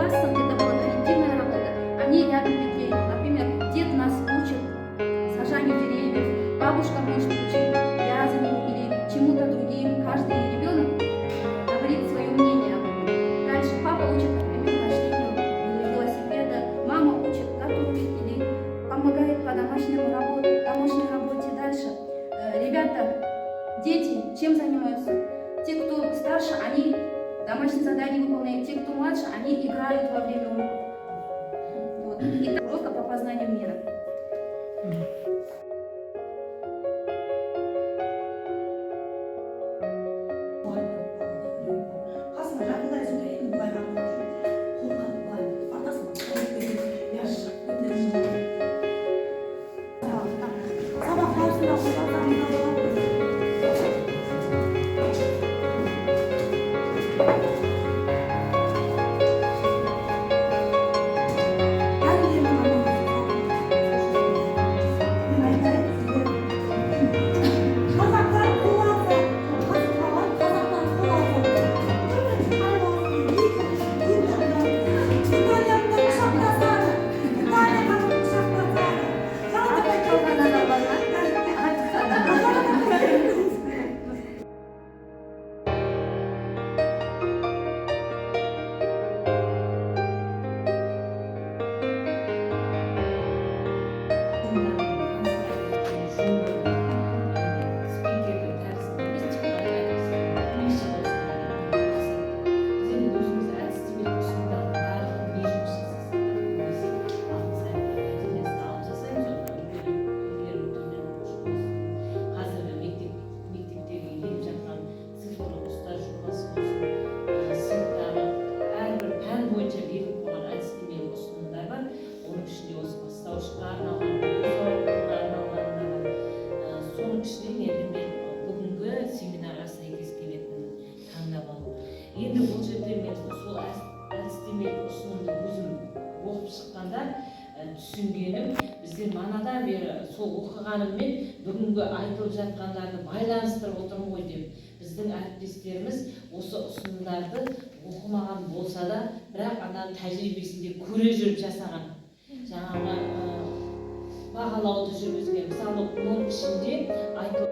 классом это была коллективная работа. Они рядом детей. Например, дед нас учит сажанию деревьев, бабушка может учить вязанию или чему-то другим. Каждый ребенок говорит свое мнение об этом. Дальше папа учит, например, вождению велосипеда, мама учит готовить или помогает по домашней работе. Дальше ребята, дети чем занимаются? Те, кто старше, они домашние задания выполняют, те, кто младше, они играют во время урока. Вот. Это урока по познанию мира. Енді бұл жерде мен сол әдістемелік ұсынымды өзім оқып шыққанда түсінгенім, біздер манадан бері сол оқығаныммен бүгінгі айтылып жатқандарды байланыстырып отырмын ғой деп, біздің әріптестеріміз осы ұсынымдарды оқымаған болса да, бірақ ананың тәжірибесінде көре жүріп жасаған. Жаңағы бағалауды жүргізген, мысалы оның ішінде айтылып